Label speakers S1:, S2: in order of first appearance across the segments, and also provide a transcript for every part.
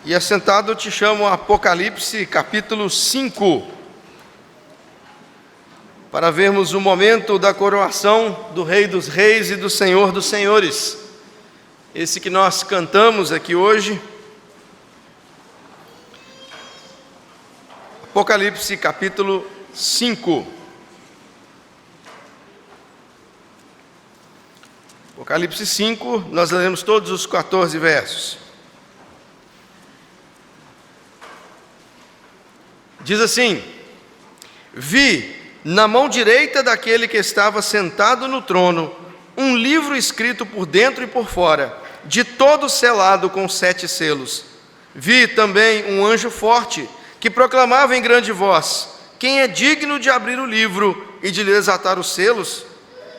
S1: E assentado eu te chamo Apocalipse capítulo 5, para vermos o momento da coroação do Rei dos Reis e do Senhor dos Senhores. Esse que nós cantamos aqui hoje. Apocalipse capítulo 5. Apocalipse 5, nós lemos todos os 14 versos. Diz assim: vi na mão direita daquele que estava sentado no trono um livro escrito por dentro e por fora, de todo selado com 7 selos. Vi também um anjo forte que proclamava em grande voz: quem é digno de abrir o livro e de lhe desatar os selos?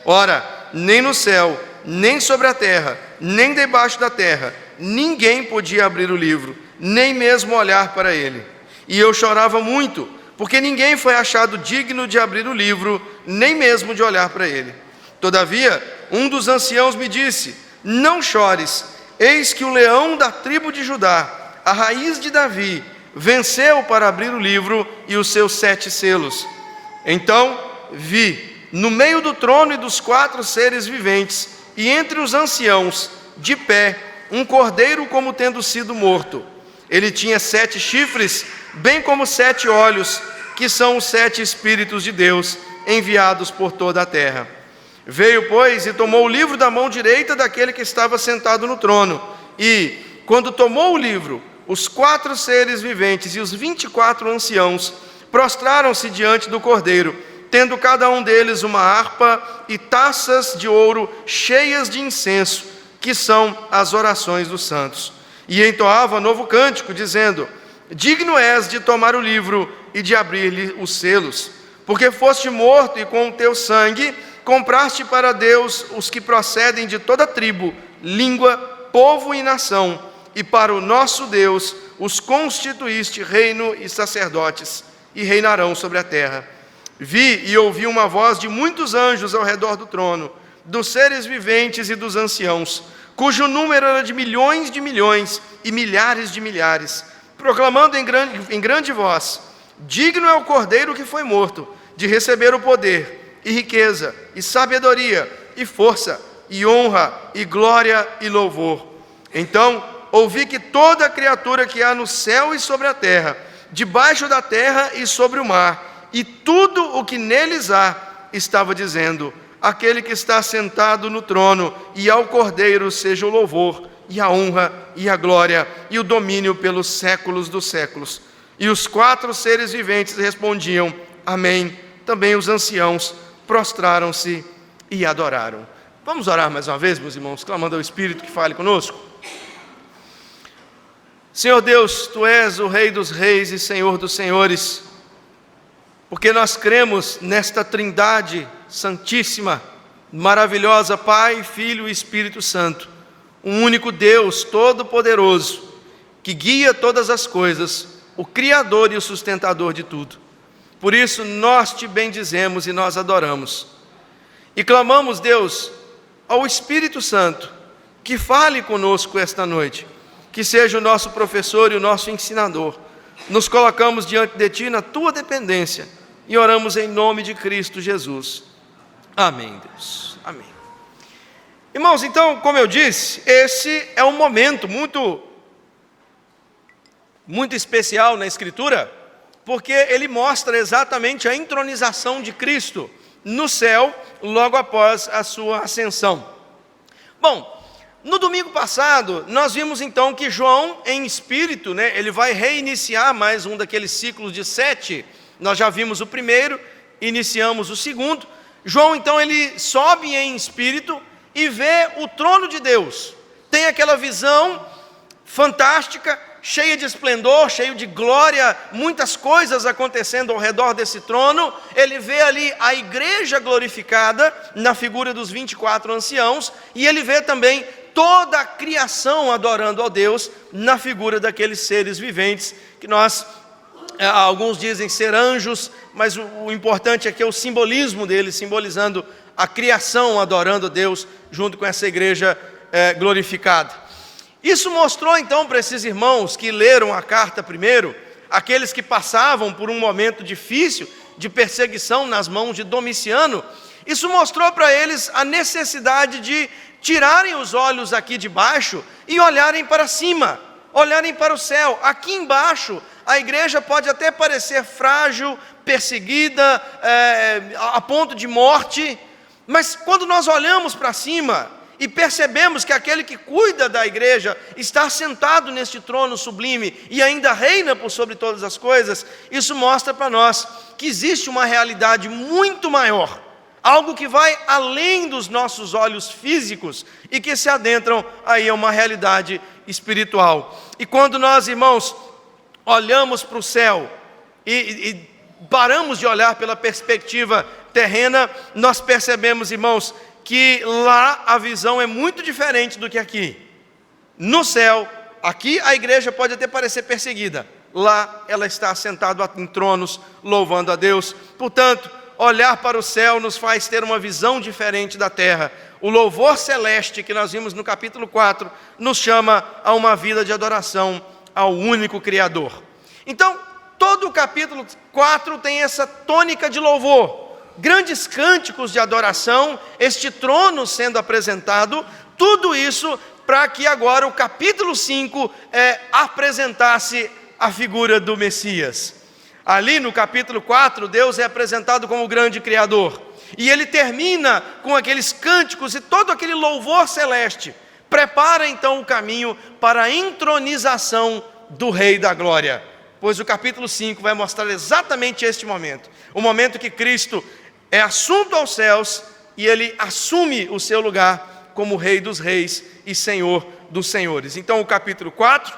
S1: Ora, nem no céu, nem sobre a terra, nem debaixo da terra, ninguém podia abrir o livro, nem mesmo olhar para ele. E eu chorava muito, porque ninguém foi achado digno de abrir o livro, nem mesmo de olhar para ele. Todavia, um dos anciãos me disse: não chores, eis que o leão da tribo de Judá, a raiz de Davi, venceu para abrir o livro e os seus 7 selos. Então vi, no meio do trono e dos 4 seres viventes, e entre os anciãos, de pé, um cordeiro como tendo sido morto. Ele tinha 7 chifres, bem como 7 olhos, que são os 7 Espíritos de Deus, enviados por toda a terra. Veio, pois, e tomou o livro da mão direita daquele que estava sentado no trono. E, quando tomou o livro, os 4 seres viventes e os 24 anciãos prostraram-se diante do cordeiro, tendo cada um deles uma harpa e taças de ouro cheias de incenso, que são as orações dos santos. E entoava novo cântico, dizendo: digno és de tomar o livro e de abrir-lhe os selos, porque foste morto e com o teu sangue compraste para Deus os que procedem de toda tribo, língua, povo e nação, e para o nosso Deus os constituíste reino e sacerdotes, e reinarão sobre a terra. Vi e ouvi uma voz de muitos anjos ao redor do trono, dos seres viventes e dos anciãos, cujo número era de milhões e milhares de milhares, proclamando em grande voz: digno é o cordeiro que foi morto de receber o poder, e riqueza, e sabedoria, e força, e honra, e glória, e louvor. Então ouvi que toda criatura que há no céu e sobre a terra, debaixo da terra e sobre o mar, e tudo o que neles há, estava dizendo: aquele que está sentado no trono e ao Cordeiro seja o louvor, e a honra, e a glória, e o domínio pelos séculos dos séculos. E os 4 seres viventes respondiam: amém. Também os anciãos prostraram-se e adoraram. Vamos orar mais uma vez, meus irmãos, clamando ao Espírito que fale conosco. Senhor Deus, Tu és o Rei dos Reis e Senhor dos Senhores, porque nós cremos nesta Trindade santíssima, maravilhosa, Pai, Filho e Espírito Santo, um único Deus todo-poderoso, que guia todas as coisas, o Criador e o sustentador de tudo. Por isso nós Te bendizemos e nós adoramos. E clamamos, Deus, ao Espírito Santo, que fale conosco esta noite, que seja o nosso professor e o nosso ensinador. Nos colocamos diante de Ti na Tua dependência e oramos em nome de Cristo Jesus. Amém, Deus. Amém. Irmãos, então, como eu disse, esse é um momento muito especial na Escritura, porque ele mostra exatamente a entronização de Cristo no céu, logo após a sua ascensão. Bom, no domingo passado, nós vimos então que João, em espírito, ele vai reiniciar mais um daqueles ciclos de 7. Nós já vimos o primeiro, iniciamos o segundo. João, então, ele sobe em espírito e vê o trono de Deus. Tem aquela visão fantástica, cheia de esplendor, cheia de glória, muitas coisas acontecendo ao redor desse trono. Ele vê ali a igreja glorificada na figura dos 24 anciãos, e ele vê também toda a criação adorando ao Deus na figura daqueles seres viventes, que alguns dizem ser anjos, mas o importante é que é o simbolismo deles, simbolizando a criação adorando a Deus, junto com essa igreja glorificada. Isso mostrou então para esses irmãos que leram a carta primeiro, aqueles que passavam por um momento difícil de perseguição nas mãos de Domiciano, isso mostrou para eles a necessidade de tirarem os olhos aqui de baixo e olharem para cima, olharem para o céu. Aqui embaixo, a igreja pode até parecer frágil, perseguida, a ponto de morte, mas quando nós olhamos para cima e percebemos que aquele que cuida da igreja está sentado neste trono sublime e ainda reina por sobre todas as coisas, isso mostra para nós que existe uma realidade muito maior, algo que vai além dos nossos olhos físicos e que se adentram aí a uma realidade espiritual. E quando nós, irmãos, olhamos para o céu e paramos de olhar pela perspectiva terrena, nós percebemos, irmãos, que lá a visão é muito diferente do que aqui. No céu, aqui a igreja pode até parecer perseguida, lá ela está assentada em tronos, louvando a Deus. Portanto, olhar para o céu nos faz ter uma visão diferente da terra. O louvor celeste que nós vimos no capítulo 4 nos chama a uma vida de adoração ao único Criador. Então, todo o capítulo 4 tem essa tônica de louvor, grandes cânticos de adoração, este trono sendo apresentado, tudo isso para que agora o capítulo 5 apresentasse a figura do Messias. Ali no capítulo 4, Deus é apresentado como o grande Criador, e ele termina com aqueles cânticos e todo aquele louvor celeste, prepara então o caminho para a entronização do Rei da Glória, pois o capítulo 5 vai mostrar exatamente este momento, o momento que Cristo é assunto aos céus e ele assume o seu lugar como Rei dos Reis e Senhor dos Senhores. Então o capítulo 4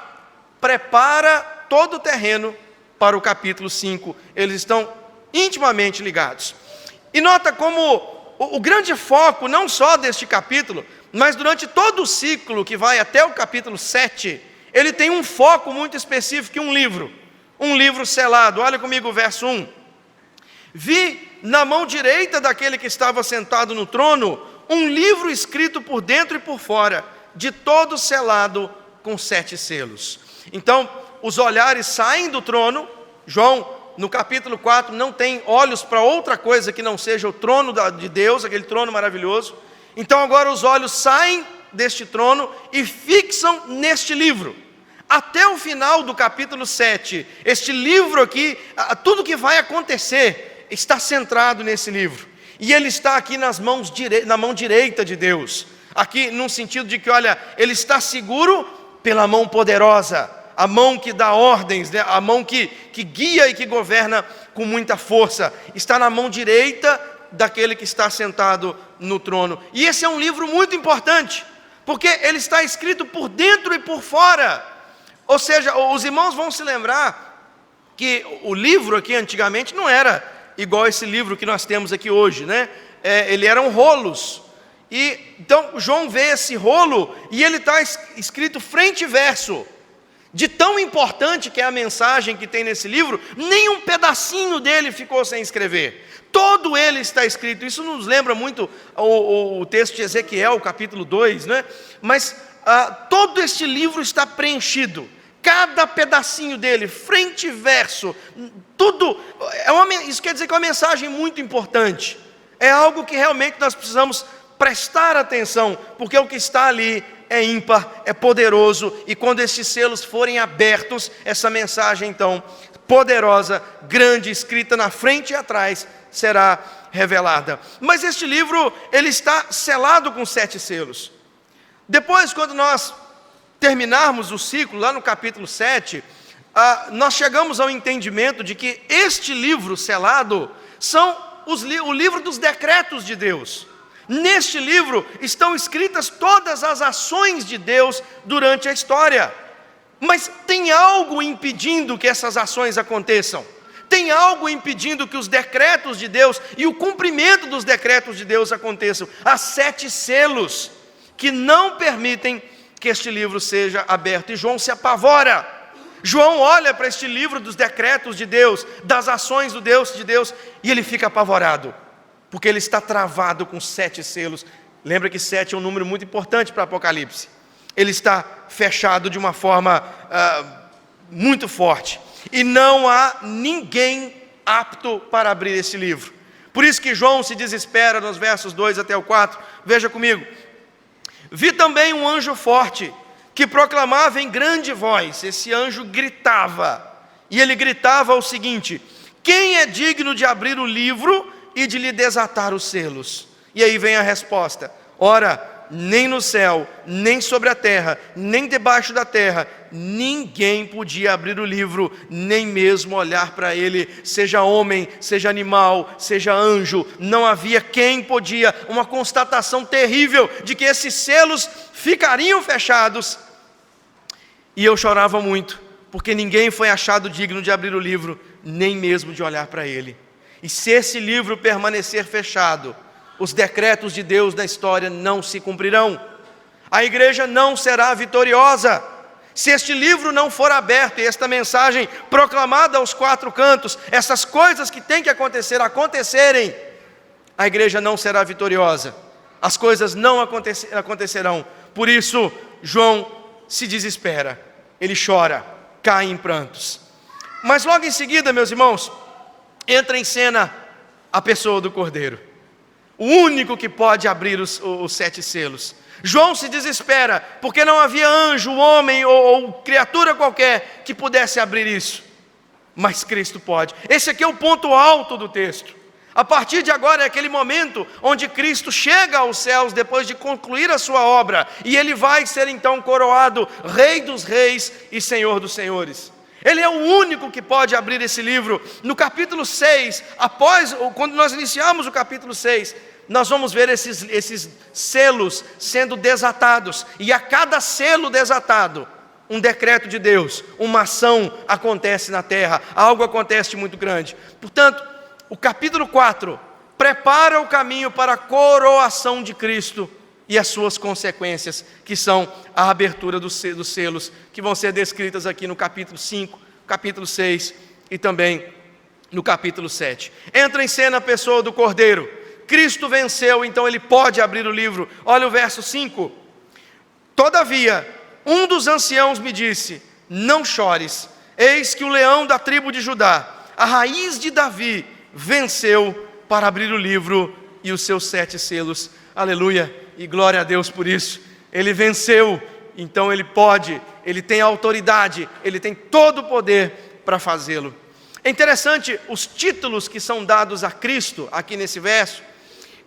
S1: prepara todo o terreno para o capítulo 5, eles estão intimamente ligados. E nota como o grande foco, não só deste capítulo, mas durante todo o ciclo que vai até o capítulo 7, ele tem um foco muito específico, um livro selado. Olha comigo o verso 1. Vi na mão direita daquele que estava sentado no trono, um livro escrito por dentro e por fora, de todo selado com 7 selos. Então, os olhares saem do trono. João, no capítulo 4, não tem olhos para outra coisa que não seja o trono de Deus, aquele trono maravilhoso. Então agora os olhos saem deste trono e fixam neste livro. Até o final do capítulo 7, este livro aqui, tudo que vai acontecer está centrado nesse livro. E ele está aqui na mão direita de Deus. Aqui num sentido de que, olha, ele está seguro pela mão poderosa, a mão que dá ordens, né? A mão que guia e que governa com muita força. Está na mão direita daquele que está sentado no trono. E esse é um livro muito importante, porque ele está escrito por dentro e por fora. Ou seja, os irmãos vão se lembrar que o livro aqui antigamente não era igual esse livro que nós temos aqui hoje, né? Ele eram rolos. E então João vê esse rolo e ele está escrito frente e verso. De tão importante que é a mensagem que tem nesse livro, nem um pedacinho dele ficou sem escrever. Todo ele está escrito. Isso nos lembra muito o texto de Ezequiel, capítulo 2, né? Mas todo este livro está preenchido. Cada pedacinho dele, frente e verso, tudo. Isso quer dizer que é uma mensagem muito importante. É algo que realmente nós precisamos prestar atenção, porque o que está ali é ímpar, é poderoso, e quando esses selos forem abertos, essa mensagem então, poderosa, grande, escrita na frente e atrás, será revelada. Mas este livro, ele está selado com 7 selos. Depois, quando nós terminarmos o ciclo, lá no capítulo 7, nós chegamos ao entendimento de que este livro selado são o livro dos decretos de Deus. Neste livro estão escritas todas as ações de Deus durante a história. Mas tem algo impedindo que essas ações aconteçam. Tem algo impedindo que os decretos de Deus e o cumprimento dos decretos de Deus aconteçam. Há 7 selos que não permitem que este livro seja aberto. E João se apavora. João olha para este livro dos decretos de Deus, das ações de Deus, e ele fica apavorado. Porque ele está travado com 7 selos. Lembra que 7 é um número muito importante para Apocalipse. ele está fechado de uma forma muito forte. E não há ninguém apto para abrir esse livro. Por isso que João se desespera nos versos 2 até o 4. Veja comigo. Vi também um anjo forte, que proclamava em grande voz. Esse anjo gritava. E ele gritava o seguinte: quem é digno de abrir o livro e de lhe desatar os selos? E aí vem a resposta: ora, nem no céu, nem sobre a terra, nem debaixo da terra, ninguém podia abrir o livro, nem mesmo olhar para ele, seja homem, seja animal, seja anjo. Não havia quem podia. Uma constatação terrível de que esses selos ficariam fechados. E eu chorava muito, porque ninguém foi achado digno de abrir o livro, nem mesmo de olhar para ele. E se esse livro permanecer fechado, os decretos de Deus na história não se cumprirão. A igreja não será vitoriosa. Se este livro não for aberto e esta mensagem proclamada aos quatro cantos, essas coisas que têm que acontecerem, a igreja não será vitoriosa. As coisas não acontecerão. Por isso, João se desespera. Ele chora, cai em prantos. Mas logo em seguida, meus irmãos, entra em cena a pessoa do Cordeiro, o único que pode abrir os 7 selos. João se desespera, porque não havia anjo, homem ou criatura qualquer que pudesse abrir isso. Mas Cristo pode. Esse aqui é o ponto alto do texto. A partir de agora é aquele momento onde Cristo chega aos céus depois de concluir a sua obra. E ele vai ser então coroado Rei dos Reis e Senhor dos Senhores. Ele é o único que pode abrir esse livro. No capítulo 6, quando nós iniciamos o capítulo 6, nós vamos ver esses selos sendo desatados. E a cada selo desatado, um decreto de Deus, uma ação acontece na terra, algo acontece de muito grande. Portanto, o capítulo 4 prepara o caminho para a coroação de Cristo e as suas consequências, que são a abertura dos selos, que vão ser descritas aqui no capítulo 5, capítulo 6 e também no capítulo 7. Entra em cena a pessoa do Cordeiro. Cristo venceu, então ele pode abrir o livro. Olha o verso 5. Todavia, um dos anciãos me disse: não chores, eis que o leão da tribo de Judá, a raiz de Davi, venceu para abrir o livro e os seus 7 selos. Aleluia, e glória a Deus por isso. Ele venceu, então ele pode, ele tem autoridade, ele tem todo o poder para fazê-lo. É interessante os títulos que são dados a Cristo aqui nesse verso.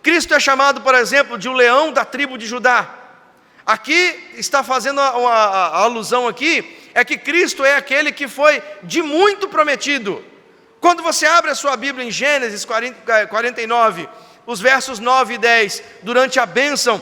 S1: Cristo é chamado, por exemplo, de o leão da tribo de Judá. Aqui está fazendo a alusão aqui, é que Cristo é aquele que foi de muito prometido. Quando você abre a sua Bíblia em Gênesis 49, os versos 9 e 10, durante a bênção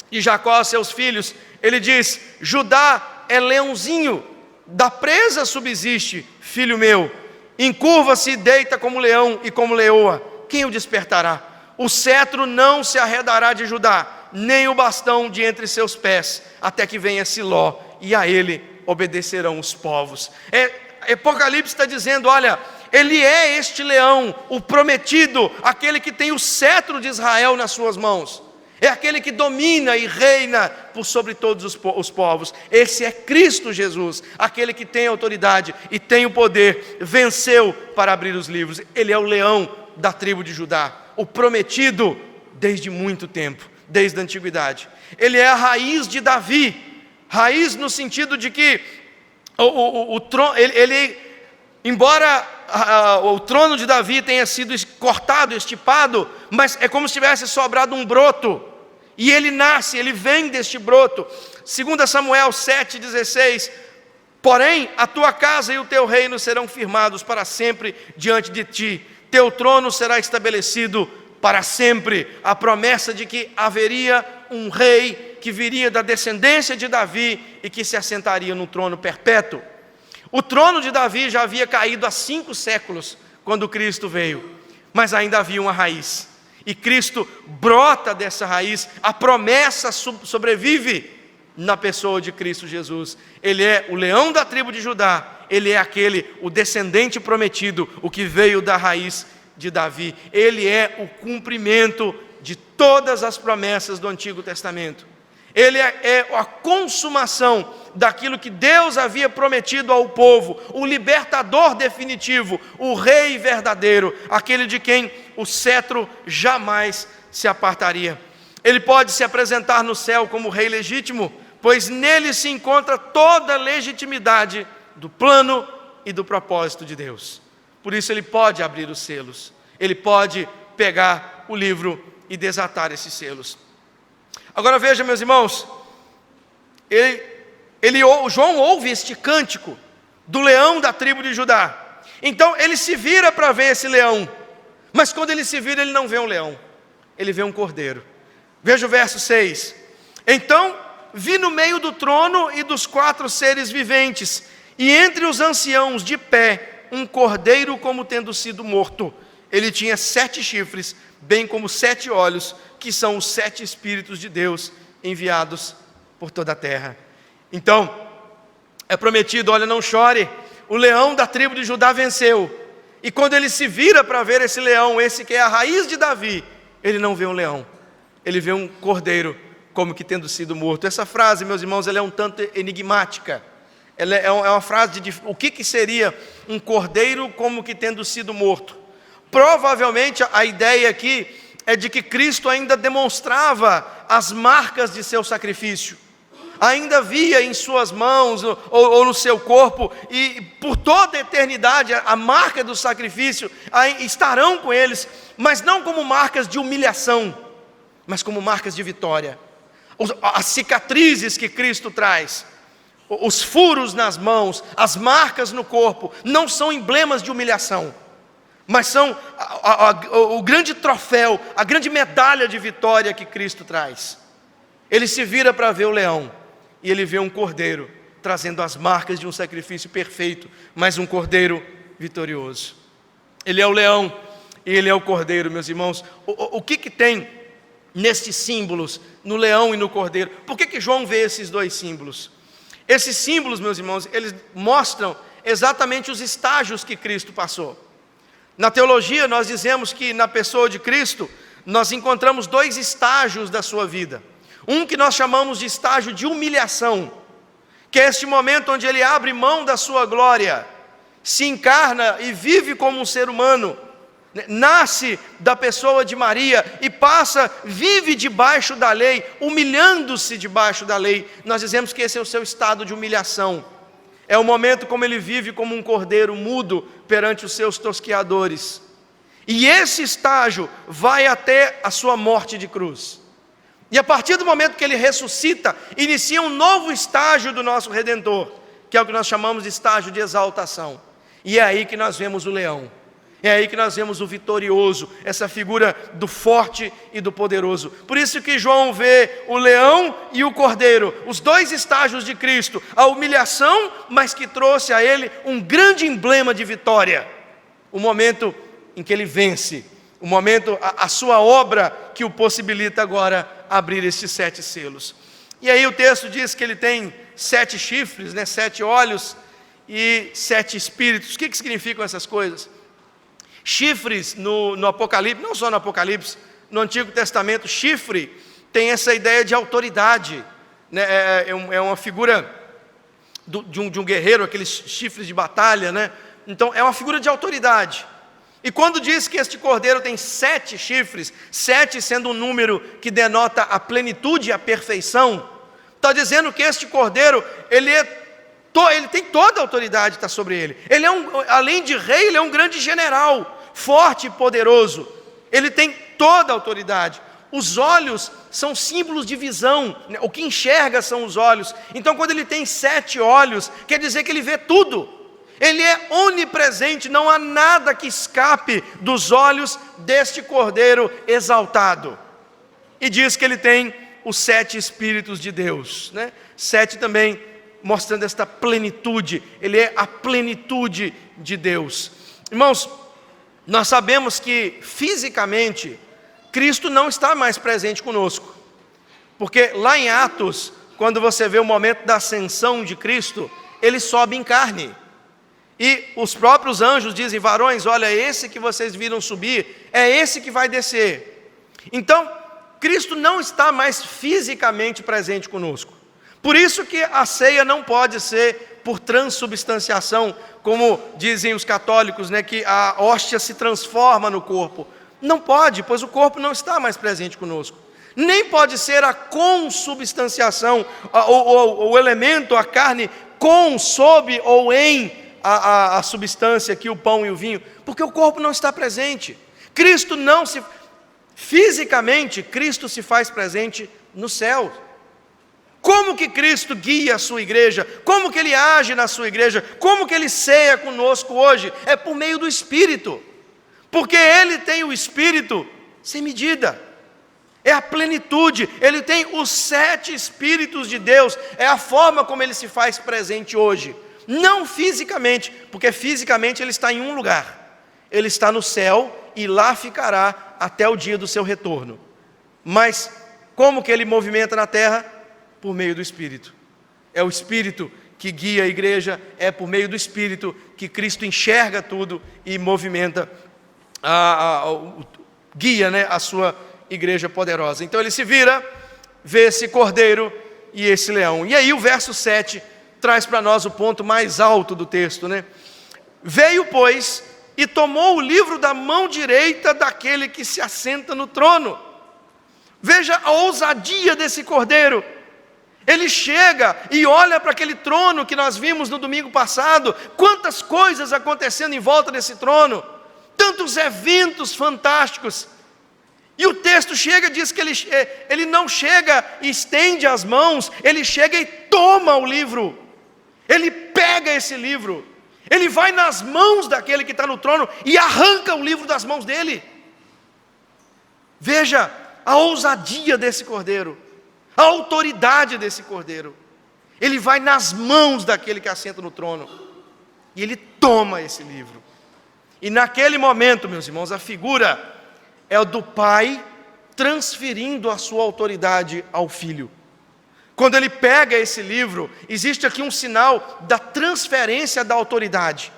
S1: de Jacó a seus filhos, ele diz: Judá é leãozinho, da presa subsiste, filho meu, encurva-se e deita como leão e como leoa, quem o despertará? O cetro não se arredará de Judá, nem o bastão de entre seus pés, até que venha Siló, e a ele obedecerão os povos. Apocalipse está dizendo, olha, ele é este leão, o prometido, aquele que tem o cetro de Israel nas suas mãos. É aquele que domina e reina por sobre todos os povos. Esse é Cristo Jesus, aquele que tem autoridade e tem o poder, venceu para abrir os livros. Ele é o leão da tribo de Judá, o prometido desde muito tempo, desde a antiguidade. Ele é a raiz de Davi, raiz no sentido de que embora o trono de Davi tenha sido cortado, estipado, mas é como se tivesse sobrado um broto, e ele nasce, ele vem deste broto. 2 Samuel 7,16, porém a tua casa e o teu reino serão firmados para sempre diante de ti, teu trono será estabelecido para sempre. A promessa de que haveria um rei que viria da descendência de Davi e que se assentaria no trono perpétuo. O trono de Davi já havia caído há 5 séculos, quando Cristo veio, mas ainda havia uma raiz, e Cristo brota dessa raiz, a promessa sobrevive na pessoa de Cristo Jesus. Ele é o leão da tribo de Judá, ele é o descendente prometido, o que veio da raiz de Davi. Ele é o cumprimento de todas as promessas do Antigo Testamento. Ele é a consumação daquilo que Deus havia prometido ao povo, o libertador definitivo, o rei verdadeiro, aquele de quem o cetro jamais se apartaria. Ele pode se apresentar no céu como rei legítimo, pois nele se encontra toda a legitimidade do plano e do propósito de Deus. Por isso ele pode abrir os selos, ele pode pegar o livro e desatar esses selos. Agora veja, meus irmãos, João ouve este cântico do leão da tribo de Judá. Então ele se vira para ver esse leão, mas quando ele se vira, ele não vê um leão, ele vê um cordeiro. Veja o verso 6. Então vi no meio do trono e dos 4 seres viventes, e entre os anciãos de pé, um cordeiro como tendo sido morto. Ele tinha 7 chifres, bem como 7 olhos, que são os 7 Espíritos de Deus enviados por toda a terra. Então, é prometido, olha, não chore, o leão da tribo de Judá venceu. E quando ele se vira para ver esse leão, esse que é a raiz de Davi, ele não vê um leão, ele vê um cordeiro como que tendo sido morto. Essa frase, meus irmãos, ela é um tanto enigmática. Ela é uma frase de o que seria um cordeiro como que tendo sido morto. Provavelmente a ideia aqui é de que Cristo ainda demonstrava as marcas de seu sacrifício, ainda via em suas mãos ou no seu corpo, e por toda a eternidade a marca do sacrifício estarão com eles, mas não como marcas de humilhação, mas como marcas de vitória. As cicatrizes que Cristo traz, os furos nas mãos, as marcas no corpo, não são emblemas de humilhação, mas são o grande troféu, a grande medalha de vitória que Cristo traz. Ele se vira para ver o leão, e ele vê um cordeiro, trazendo as marcas de um sacrifício perfeito, mas um cordeiro vitorioso. Ele é o leão, e ele é o cordeiro, meus irmãos. O que tem nestes símbolos, no leão e no cordeiro? Por que João vê esses 2 símbolos? Esses símbolos, meus irmãos, eles mostram exatamente os estágios que Cristo passou. Na teologia, nós dizemos que na pessoa de Cristo, nós encontramos 2 estágios da sua vida. Um que nós chamamos de estágio de humilhação, que é este momento onde ele abre mão da sua glória, se encarna e vive como um ser humano, nasce da pessoa de Maria e vive debaixo da lei, humilhando-se debaixo da lei. Nós dizemos que esse é o seu estado de humilhação. É o momento como ele vive como um cordeiro mudo perante os seus tosqueadores. E esse estágio vai até a sua morte de cruz. E a partir do momento que ele ressuscita, inicia um novo estágio do nosso Redentor, que é o que nós chamamos de estágio de exaltação. E é aí que nós vemos o leão. É aí que nós vemos o vitorioso, essa figura do forte e do poderoso. Por isso que João vê o leão e o cordeiro, os 2 estágios de Cristo, a humilhação, mas que trouxe a ele um grande emblema de vitória. O momento em que ele vence, o momento, a sua obra que o possibilita agora abrir estes 7 selos. E aí o texto diz que ele tem 7 chifres, 7 olhos e 7 espíritos. O que significam essas coisas? Chifres no Apocalipse, não só no Apocalipse, no Antigo Testamento, chifre tem essa ideia de autoridade, né? É uma figura de um guerreiro, aqueles chifres de batalha, né? Então é uma figura de autoridade. E quando diz que este cordeiro tem 7 chifres, 7 sendo um número que denota a plenitude e a perfeição, está dizendo que este cordeiro, ele tem toda a autoridade, está sobre ele. Ele além de rei, ele é um grande general, forte e poderoso. Ele tem toda a autoridade. Os olhos são símbolos de visão, né? O que enxerga são os olhos. Então quando ele tem 7 olhos, quer dizer que ele vê tudo. Ele é onipresente, não há nada que escape dos olhos deste cordeiro exaltado. E diz que ele tem os 7 Espíritos de Deus, né? 7 também mostrando esta plenitude. Ele é a plenitude de Deus. Irmãos, nós sabemos que fisicamente Cristo não está mais presente conosco, porque lá em Atos, quando você vê o momento da ascensão de Cristo, ele sobe em carne, e os próprios anjos dizem: varões, olha, esse que vocês viram subir, é esse que vai descer. Então, Cristo não está mais fisicamente presente conosco. Por isso que a ceia não pode ser por transubstanciação, como dizem os católicos, né, que a hóstia se transforma no corpo. Não pode, pois o corpo não está mais presente conosco. Nem pode ser a consubstanciação, o elemento, a carne, com, sob ou em a substância aqui, o pão e o vinho, porque o corpo não está presente. Cristo não se... Fisicamente, Cristo se faz presente no céu. Como que Cristo guia a sua igreja? Como que Ele age na sua igreja? Como que Ele ceia conosco hoje? É por meio do Espírito. Porque Ele tem o Espírito sem medida. É a plenitude. Ele tem os 7 Espíritos de Deus. É a forma como Ele se faz presente hoje. Não fisicamente, porque fisicamente Ele está em um lugar. Ele está no céu e lá ficará até o dia do seu retorno. Mas como que Ele movimenta na terra? Por meio do Espírito. É o Espírito que guia a igreja, é por meio do Espírito que Cristo enxerga tudo e movimenta, guia, né, a sua igreja poderosa. Então Ele se vira, vê esse cordeiro e esse leão. E aí o verso 7 traz para nós o ponto mais alto do texto, né? Veio, pois, e tomou o livro da mão direita daquele que se assenta no trono. Veja a ousadia desse cordeiro. Ele chega e olha para aquele trono que nós vimos no domingo passado. Quantas coisas acontecendo em volta desse trono. Tantos eventos fantásticos. E o texto chega e diz que ele não chega e estende as mãos. Ele chega e toma o livro. Ele pega esse livro. Ele vai nas mãos daquele que está no trono e arranca o livro das mãos dele. Veja a ousadia desse cordeiro, a autoridade desse cordeiro. Ele vai nas mãos daquele que assenta no trono e ele toma esse livro. E naquele momento, meus irmãos, a figura é o do pai transferindo a sua autoridade ao filho. Quando ele pega esse livro, existe aqui um sinal da transferência da autoridade.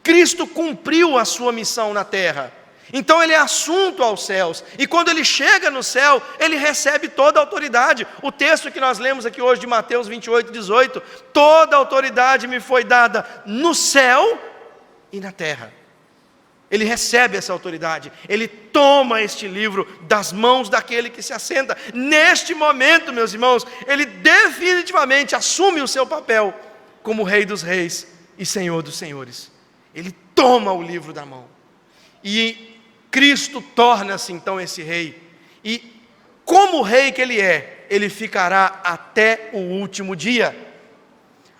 S1: Cristo cumpriu a sua missão na terra, então ele é assunto aos céus, e quando ele chega no céu, ele recebe toda a autoridade. O texto que nós lemos aqui hoje de Mateus 28, 18, toda a autoridade me foi dada no céu e na terra. Ele recebe essa autoridade, ele toma este livro das mãos daquele que se assenta. Neste momento, meus irmãos, ele definitivamente assume o seu papel como Rei dos Reis e Senhor dos Senhores. Ele toma o livro da mão. E Cristo torna-se então esse rei. E como rei que ele é, ele ficará até o último dia.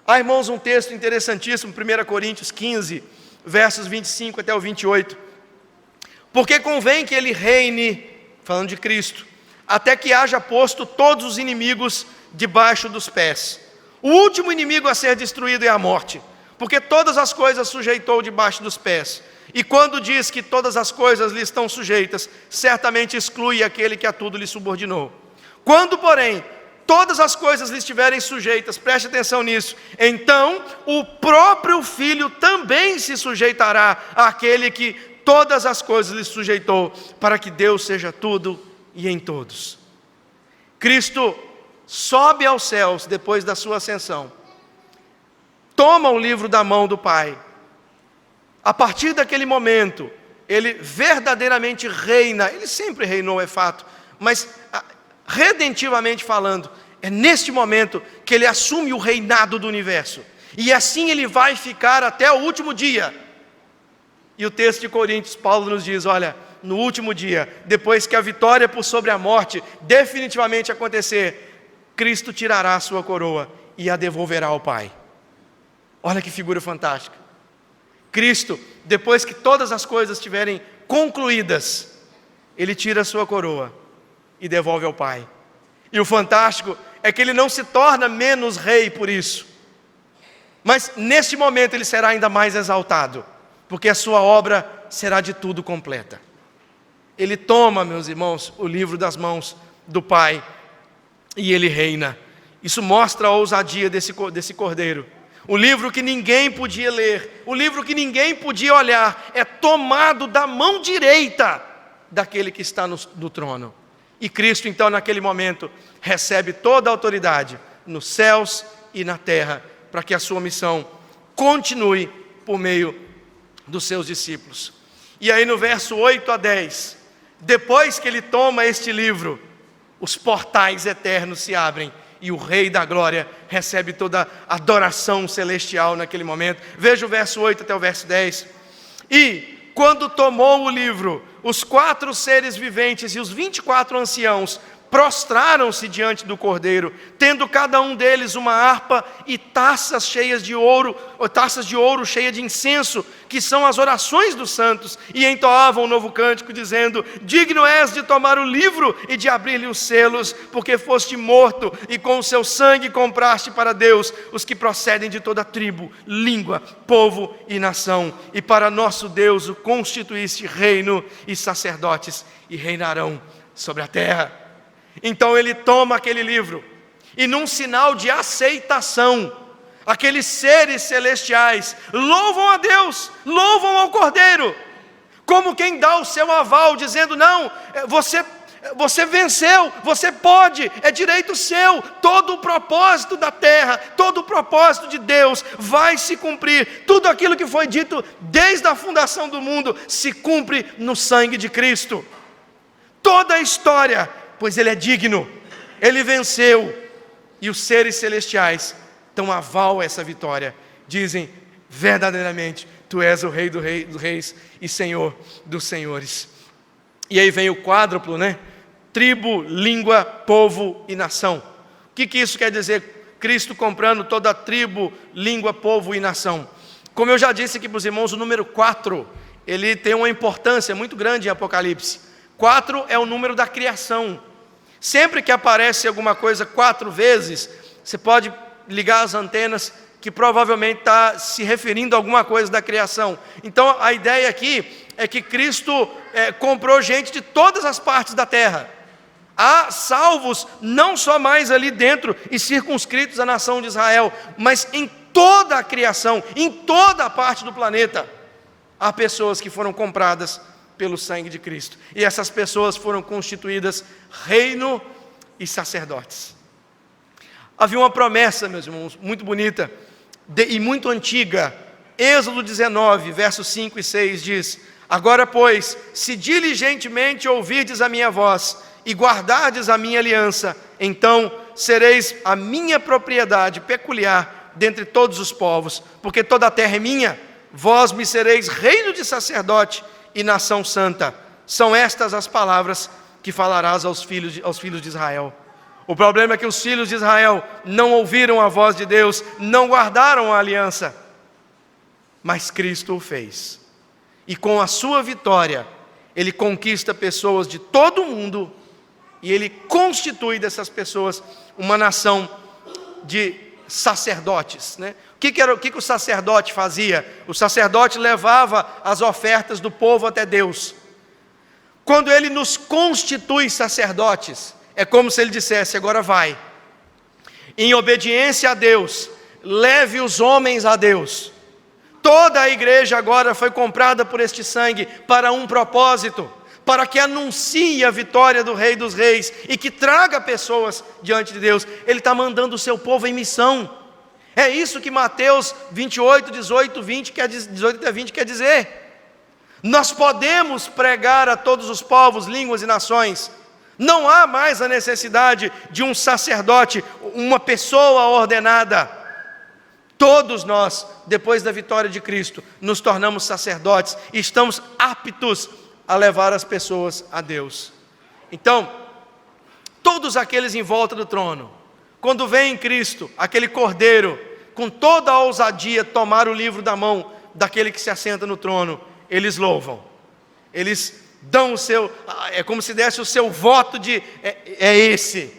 S1: Há, irmãos, um texto interessantíssimo, 1 Coríntios 15, versos 25 até o 28. Porque convém que ele reine, falando de Cristo, até que haja posto todos os inimigos debaixo dos pés. O último inimigo a ser destruído é a morte, porque todas as coisas sujeitou debaixo dos pés. E quando diz que todas as coisas lhe estão sujeitas, certamente exclui aquele que a tudo lhe subordinou. Quando, porém, todas as coisas lhe estiverem sujeitas, preste atenção nisso, então o próprio Filho também se sujeitará àquele que todas as coisas lhe sujeitou, para que Deus seja tudo e em todos. Cristo sobe aos céus depois da sua ascensão, toma o livro da mão do Pai. A partir daquele momento, ele verdadeiramente reina. Ele sempre reinou, é fato, mas redentivamente falando, é neste momento que ele assume o reinado do universo, e assim ele vai ficar até o último dia. E o texto de Coríntios, Paulo nos diz, olha, no último dia, depois que a vitória por sobre a morte definitivamente acontecer, Cristo tirará a sua coroa e a devolverá ao Pai. Olha que figura fantástica. Cristo, depois que todas as coisas estiverem concluídas, ele tira a sua coroa e devolve ao Pai. E o fantástico é que ele não se torna menos rei por isso, mas neste momento ele será ainda mais exaltado, porque a sua obra será de tudo completa. Ele toma, meus irmãos, o livro das mãos do Pai e ele reina. Isso mostra a ousadia desse cordeiro. O livro que ninguém podia ler, o livro que ninguém podia olhar, é tomado da mão direita daquele que está no trono. E Cristo, então, naquele momento, recebe toda a autoridade nos céus e na terra, para que a sua missão continue por meio dos seus discípulos. E aí no verso 8 a 10, depois que ele toma este livro, os portais eternos se abrem, e o Rei da Glória recebe toda a adoração celestial naquele momento. Veja o verso 8 até o verso 10. E quando tomou o livro, os 4 seres viventes e os 24 anciãos prostraram-se diante do Cordeiro, tendo cada um deles uma harpa e taças cheias de ouro, ou taças de ouro cheias de incenso, que são as orações dos santos, e entoavam um novo cântico, dizendo: digno és de tomar o livro e de abrir-lhe os selos, porque foste morto, e com o seu sangue compraste para Deus os que procedem de toda tribo, língua, povo e nação, e para nosso Deus o constituíste reino e sacerdotes, e reinarão sobre a terra. Então ele toma aquele livro, e num sinal de aceitação, aqueles seres celestiais louvam a Deus, louvam ao Cordeiro, como quem dá o seu aval, dizendo: não, você venceu, você pode, é direito seu, todo o propósito da terra, todo o propósito de Deus vai se cumprir, tudo aquilo que foi dito desde a fundação do mundo se cumpre no sangue de Cristo. Toda a história, pois ele é digno, ele venceu, e os seres celestiais dão aval a essa vitória, dizem: verdadeiramente, tu és o Rei dos reis e Senhor dos senhores. E aí vem o quádruplo, tribo, língua, povo e nação. O que isso quer dizer? Cristo comprando toda a tribo, língua, povo e nação. Como eu já disse aqui para os irmãos, o número 4, ele tem uma importância muito grande em Apocalipse. 4 é o número da criação. Sempre que aparece alguma coisa 4 vezes, você pode ligar as antenas, que provavelmente está se referindo a alguma coisa da criação. Então a ideia aqui é que Cristo comprou gente de todas as partes da terra. Há salvos não só mais ali dentro e circunscritos à nação de Israel, mas em toda a criação, em toda a parte do planeta, há pessoas que foram compradas pelo sangue de Cristo, e essas pessoas foram constituídas reino e sacerdotes. Havia uma promessa, meus irmãos, muito bonita e muito antiga. Êxodo 19, versos 5 e 6 diz: agora pois, se diligentemente ouvirdes a minha voz e guardardes a minha aliança, então sereis a minha propriedade peculiar dentre todos os povos, porque toda a terra é minha. Vós me sereis reino de sacerdote e nação santa. São estas as palavras que falarás aos filhos de Israel. O problema é que os filhos de Israel não ouviram a voz de Deus, não guardaram a aliança, mas Cristo o fez, e com a sua vitória ele conquista pessoas de todo o mundo, e ele constitui dessas pessoas uma nação de sacerdotes, O que o sacerdote fazia? O sacerdote levava as ofertas do povo até Deus. Quando ele nos constitui sacerdotes, é como se ele dissesse: agora vai, em obediência a Deus, leve os homens a Deus. Toda a igreja agora foi comprada por este sangue para um propósito, para que anuncie a vitória do Rei dos Reis e que traga pessoas diante de Deus. Ele está mandando o seu povo em missão. É isso que Mateus 28, 18 até 20 quer dizer. Nós podemos pregar a todos os povos, línguas e nações. Não há mais a necessidade de um sacerdote, uma pessoa ordenada. Todos nós, depois da vitória de Cristo, nos tornamos sacerdotes e estamos aptos a levar as pessoas a Deus. Então, todos aqueles em volta do trono, quando vem Cristo, aquele Cordeiro, com toda a ousadia tomar o livro da mão daquele que se assenta no trono, eles louvam, eles dão o seu, é como se desse o seu voto de, esse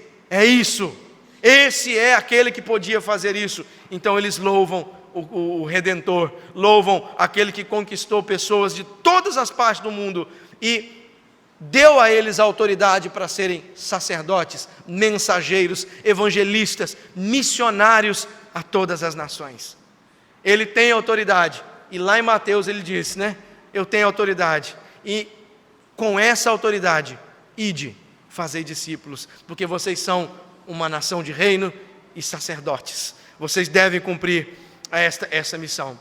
S1: é aquele que podia fazer isso. Então eles louvam o Redentor, louvam aquele que conquistou pessoas de todas as partes do mundo e deu a eles a autoridade para serem sacerdotes, mensageiros, evangelistas, missionários a todas as nações. Ele tem autoridade, e lá em Mateus ele disse, eu tenho autoridade, e com essa autoridade, ide fazei discípulos, porque vocês são uma nação de reino e sacerdotes. Vocês devem cumprir essa missão.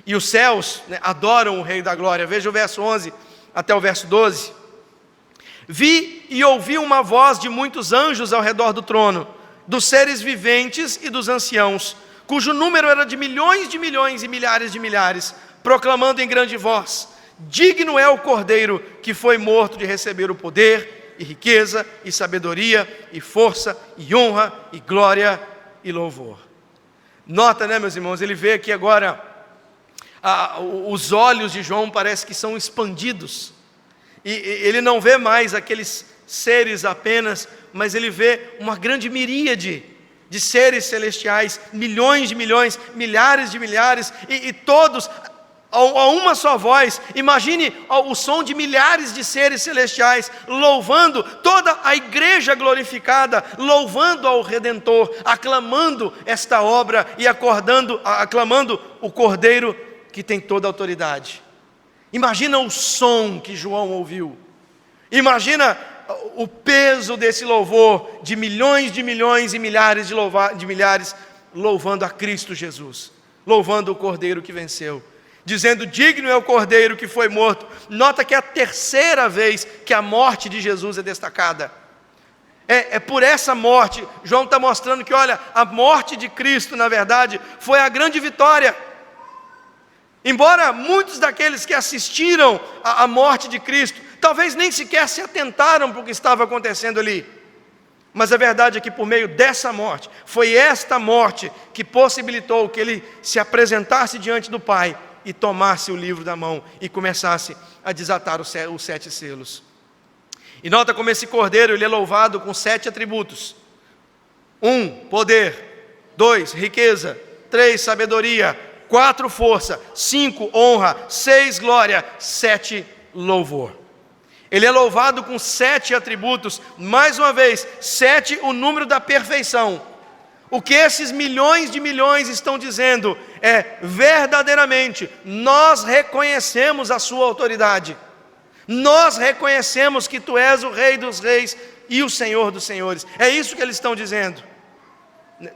S1: E os céus, né, adoram o Rei da Glória. Veja o verso 11 até o verso 12. Vi e ouvi uma voz de muitos anjos ao redor do trono, dos seres viventes e dos anciãos, cujo número era de milhões e milhares de milhares, proclamando em grande voz: digno é o Cordeiro que foi morto de receber o poder, e riqueza, e sabedoria, e força, e honra, e glória, e louvor. Nota, né, meus irmãos, ele vê aqui agora, os olhos de João parece que são expandidos, e ele não vê mais aqueles seres apenas, mas ele vê uma grande miríade de seres celestiais, milhões de milhões, milhares de milhares, e todos a uma só voz. Imagine o som de milhares de seres celestiais louvando, toda a igreja glorificada, louvando ao Redentor, aclamando esta obra e aclamando o Cordeiro que tem toda a autoridade. Imagina o som que João ouviu, imagina o peso desse louvor, de milhões e milhares de milhares, louvando a Cristo Jesus, louvando o Cordeiro que venceu, dizendo: digno é o Cordeiro que foi morto. Nota que é a terceira vez que a morte de Jesus é destacada. É por essa morte, João está mostrando que, olha, a morte de Cristo, na verdade, foi a grande vitória. Embora muitos daqueles que assistiram à morte de Cristo, talvez nem sequer se atentaram para o que estava acontecendo ali, mas a verdade é que por meio dessa morte, foi esta morte que possibilitou que ele se apresentasse diante do Pai e tomasse o livro da mão e começasse a desatar os 7 selos. E nota como esse Cordeiro, ele é louvado com 7 atributos: 1, poder; 2, riqueza; 3, sabedoria; 4, força; 5, honra; 6, glória; 7, louvor. Ele é louvado com 7 atributos, mais uma vez, 7, o número da perfeição. O que esses milhões de milhões estão dizendo é: verdadeiramente, nós reconhecemos a sua autoridade, nós reconhecemos que tu és o Rei dos reis e o Senhor dos senhores. É isso que eles estão dizendo.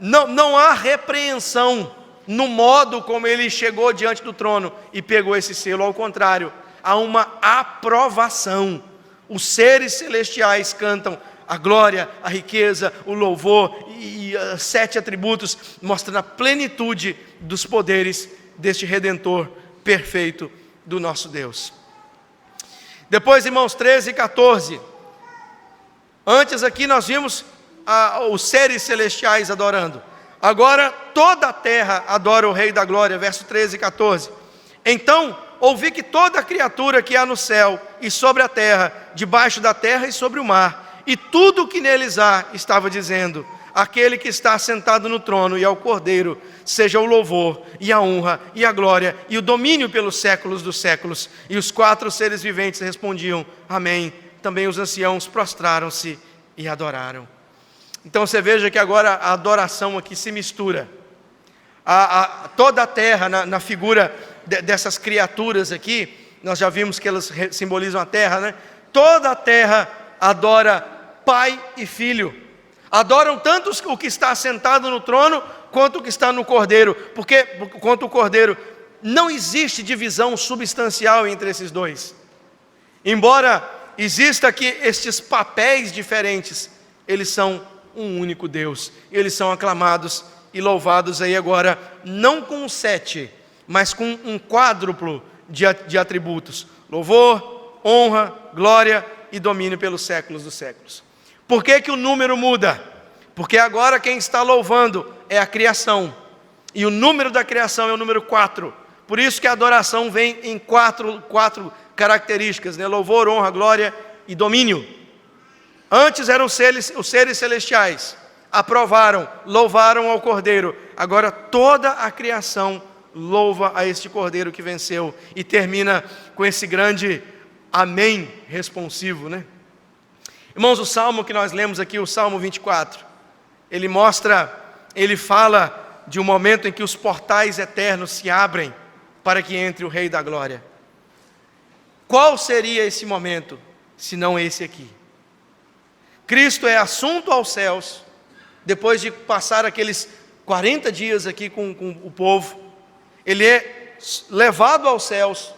S1: Não há repreensão no modo como ele chegou diante do trono e pegou esse selo. Ao contrário, há uma aprovação. Os seres celestiais cantam a glória, a riqueza, o louvor e 7 atributos, mostrando a plenitude dos poderes deste Redentor perfeito do nosso Deus. Depois, irmãos, 13 e 14. Antes aqui nós vimos os seres celestiais adorando. Agora toda a terra adora o Rei da Glória, verso 13 e 14. Então ouvi que toda criatura que há no céu e sobre a terra, debaixo da terra e sobre o mar, e tudo o que neles há, estava dizendo: aquele que está sentado no trono e ao Cordeiro, seja o louvor e a honra e a glória e o domínio pelos séculos dos séculos. E os 4 seres viventes respondiam: amém. Também os anciãos prostraram-se e adoraram. Então você veja que agora a adoração aqui se mistura. Toda a terra, na figura dessas criaturas aqui, nós já vimos que elas simbolizam a terra, né? Toda a terra adora Pai e Filho. Adoram tanto o que está sentado no trono, quanto o que está no Cordeiro, quanto o Cordeiro. Não existe divisão substancial entre esses dois. Embora exista aqui estes papéis diferentes, eles são um único Deus. Eles são aclamados e louvados aí agora, não com 7, mas com um quádruplo de atributos: louvor, honra, glória e domínio pelos séculos dos séculos. Por que o número muda? Porque agora quem está louvando é a criação, e o número da criação é o número 4. Por isso que a adoração vem em quatro características, né? Louvor, honra, glória e domínio. Antes eram os seres celestiais, aprovaram, louvaram ao Cordeiro. Agora toda a criação louva a este Cordeiro que venceu, e termina com esse grande amém responsivo, né? Irmãos, o salmo que nós lemos aqui, o Salmo 24, ele fala de um momento em que os portais eternos se abrem para que entre o Rei da Glória. Qual seria esse momento, se não esse aqui? Cristo é assunto aos céus, depois de passar aqueles 40 dias aqui com o povo. Ele é levado aos céus,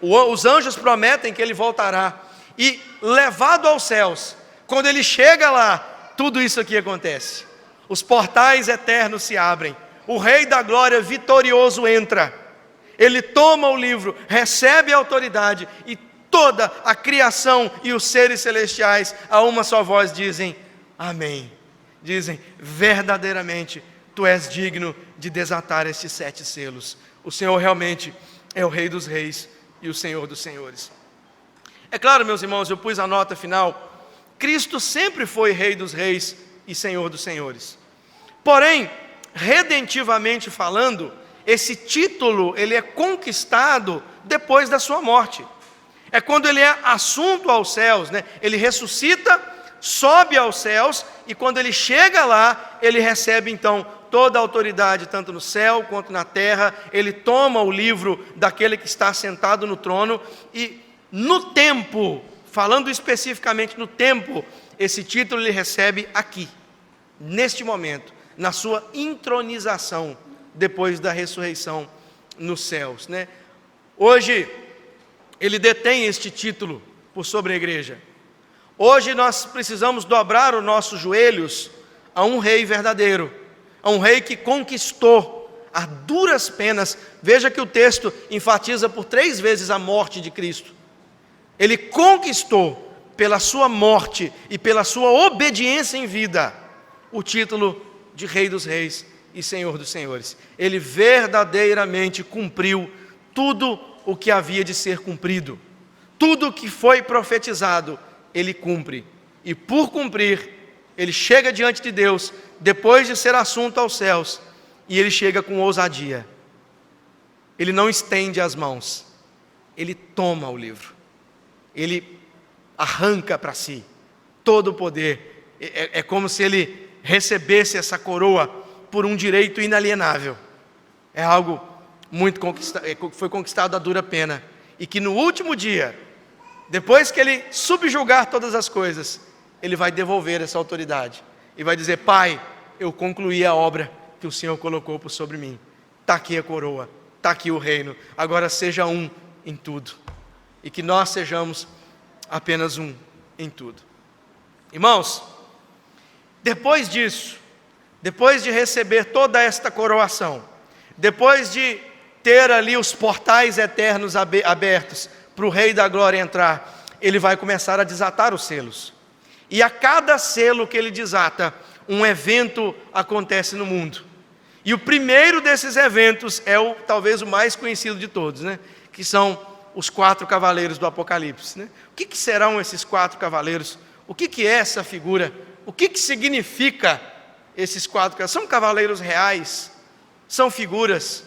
S1: os anjos prometem que ele voltará, e levado aos céus, quando ele chega lá, tudo isso aqui acontece. Os portais eternos se abrem, o Rei da Glória vitorioso entra, ele toma o livro, recebe a autoridade, e toda a criação e os seres celestiais, a uma só voz, dizem amém. Dizem, verdadeiramente, tu és digno de desatar estes 7 selos. O Senhor realmente é o Rei dos reis e o Senhor dos senhores. É claro, meus irmãos, eu pus a nota final, Cristo sempre foi Rei dos reis e Senhor dos senhores. Porém, redentivamente falando, esse título, ele é conquistado depois da sua morte. É quando ele é assunto aos céus, né? Ele ressuscita, sobe aos céus, e quando ele chega lá, ele recebe então toda a autoridade, tanto no céu quanto na terra. Ele toma o livro daquele que está sentado no trono, e no tempo, falando especificamente no tempo, esse título ele recebe aqui, neste momento, na sua intronização, depois da ressurreição nos céus, né? Hoje, ele detém este título por sobre a igreja. Hoje nós precisamos dobrar os nossos joelhos a um rei verdadeiro, a um rei que conquistou a duras penas. Veja que o texto enfatiza por 3 vezes a morte de Cristo. Ele conquistou pela sua morte e pela sua obediência em vida o título de Rei dos reis e Senhor dos senhores. Ele verdadeiramente cumpriu tudo o que havia de ser cumprido. Tudo o que foi profetizado, ele cumpre. E por cumprir, ele chega diante de Deus, depois de ser assunto aos céus, e ele chega com ousadia. Ele não estende as mãos, ele toma o livro, ele arranca para si todo o poder. É como se ele recebesse essa coroa por um direito inalienável. É algo muito conquistado, foi conquistado a dura pena, e que no último dia, depois que ele subjugar todas as coisas, ele vai devolver essa autoridade, e vai dizer: Pai, eu concluí a obra que o Senhor colocou por sobre mim, está aqui a coroa, está aqui o reino, agora seja um em tudo, e que nós sejamos apenas um em tudo. Irmãos, depois disso, depois de receber toda esta coroação, depois de ter ali os portais eternos abertos para o Rei da Glória entrar, ele vai começar a desatar os selos. E a cada selo que ele desata, um evento acontece no mundo. E o primeiro desses eventos é talvez o mais conhecido de todos, né? Que são os 4 cavaleiros do Apocalipse, né? O que serão esses 4 cavaleiros? O que é essa figura? O que significa esses 4 cavaleiros? São cavaleiros reais? São figuras?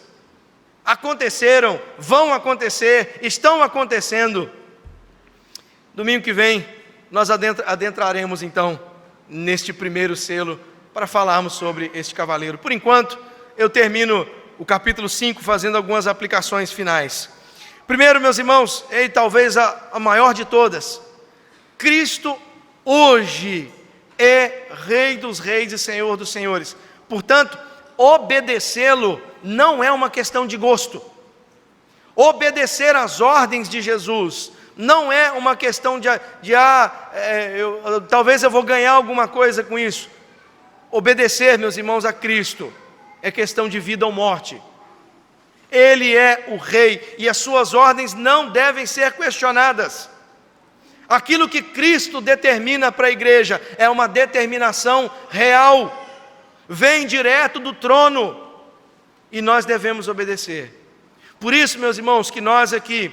S1: Aconteceram, vão acontecer, estão acontecendo. Domingo que vem, nós adentraremos então neste primeiro selo, para falarmos sobre este cavaleiro. Por enquanto, eu termino o capítulo 5 fazendo algumas aplicações finais. Primeiro, meus irmãos, e talvez a maior de todas, Cristo hoje é Rei dos reis e Senhor dos senhores. Portanto, obedecê-lo não é uma questão de gosto. Obedecer às ordens de Jesus não é uma questão talvez eu vou ganhar alguma coisa com isso. Obedecer, meus irmãos, a Cristo é questão de vida ou morte. Ele é o Rei e as suas ordens não devem ser questionadas. Aquilo que Cristo determina para a igreja é uma determinação real, vem direto do trono, e nós devemos obedecer. Por isso, meus irmãos, que nós aqui,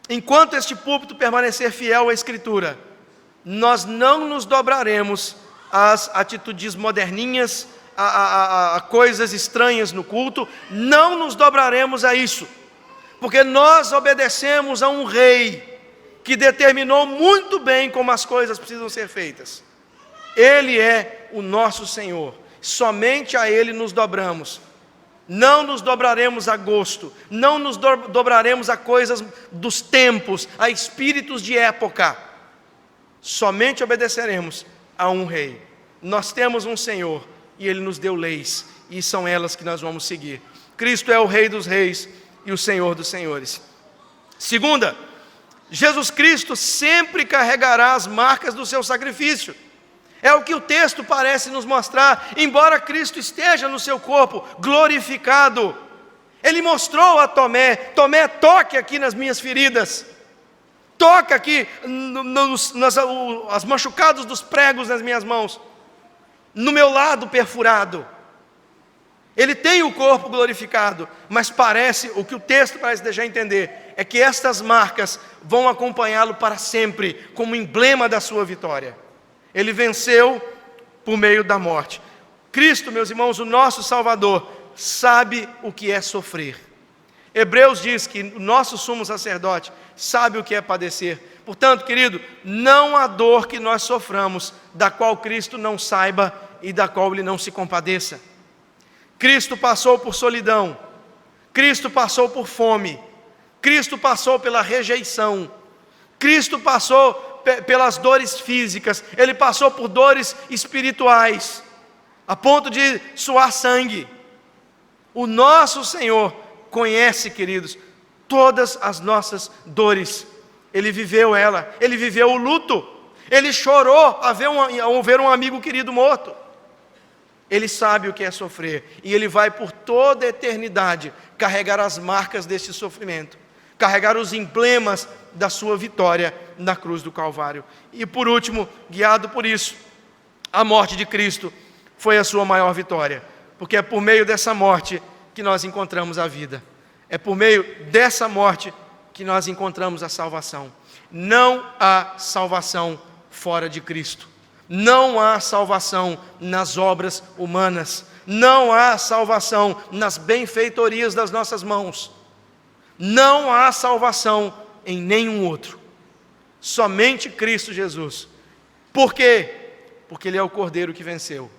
S1: enquanto este púlpito permanecer fiel à Escritura, nós não nos dobraremos às atitudes moderninhas, a coisas estranhas no culto, não nos dobraremos a isso, porque nós obedecemos a um Rei que determinou muito bem como as coisas precisam ser feitas. Ele é o nosso Senhor, somente a Ele nos dobramos. Não nos dobraremos a gosto, não nos dobraremos a coisas dos tempos, a espíritos de época. somente obedeceremos a um rei. Nós temos um Senhor e Ele nos deu leis, e são elas que nós vamos seguir. Cristo é o Rei dos reis e o Senhor dos senhores. Segunda, Jesus Cristo sempre carregará as marcas do seu sacrifício. É o que o texto parece nos mostrar. Embora Cristo esteja no seu corpo glorificado, Ele mostrou a Tomé: Tomé, toque aqui nas minhas feridas, toca aqui as machucados dos pregos nas minhas mãos, no meu lado perfurado. Ele tem o corpo glorificado, mas o que o texto parece deixar entender é que estas marcas vão acompanhá-lo para sempre, como emblema da sua vitória. Ele venceu por meio da morte. Cristo, meus irmãos, o nosso Salvador, sabe o que é sofrer. Hebreus diz que o nosso sumo sacerdote sabe o que é padecer. Portanto, querido, não há dor que nós soframos, da qual Cristo não saiba e da qual Ele não se compadeça. Cristo passou por solidão, Cristo passou por fome, Cristo passou pela rejeição, Cristo passou pelas dores físicas, Ele passou por dores espirituais, a ponto de suar sangue. O nosso Senhor conhece, queridos, todas as nossas dores. Ele viveu Ele viveu o luto, Ele chorou ao ver um amigo querido morto. Ele sabe o que é sofrer, e Ele vai por toda a eternidade carregar as marcas desse sofrimento, carregar os emblemas da sua vitória na cruz do Calvário. E por último, guiado por isso, a morte de Cristo foi a sua maior vitória, porque é por meio dessa morte que nós encontramos a vida, é por meio dessa morte que nós encontramos a salvação. Não há salvação fora de Cristo. Não há salvação nas obras humanas, não há salvação nas benfeitorias das nossas mãos, não há salvação em nenhum outro, somente Cristo Jesus. Por quê? Porque Ele é o Cordeiro que venceu,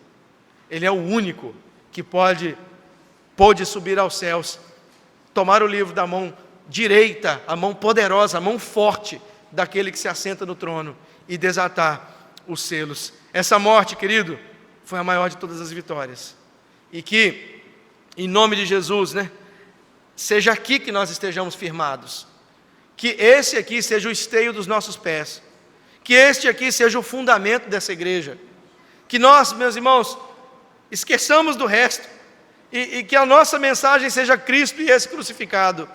S1: Ele é o único que pôde subir aos céus, tomar o livro da mão direita, a mão poderosa, a mão forte daquele que se assenta no trono e desatar os selos. Essa morte, querido, foi a maior de todas as vitórias. E que, em nome de Jesus, seja aqui que nós estejamos firmados. Que esse aqui seja o esteio dos nossos pés. Que este aqui seja o fundamento dessa igreja. Que nós, meus irmãos, esqueçamos do resto. E que a nossa mensagem seja Cristo e esse crucificado.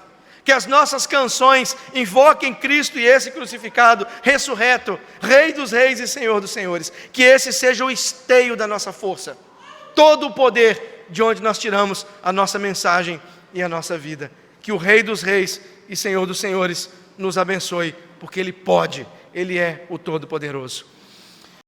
S1: Que as nossas canções invoquem Cristo e esse crucificado, ressurreto, Rei dos reis e Senhor dos senhores. Que esse seja o esteio da nossa força, todo o poder de onde nós tiramos a nossa mensagem e a nossa vida. Que o Rei dos reis e Senhor dos senhores nos abençoe, porque Ele pode, Ele é o Todo-Poderoso.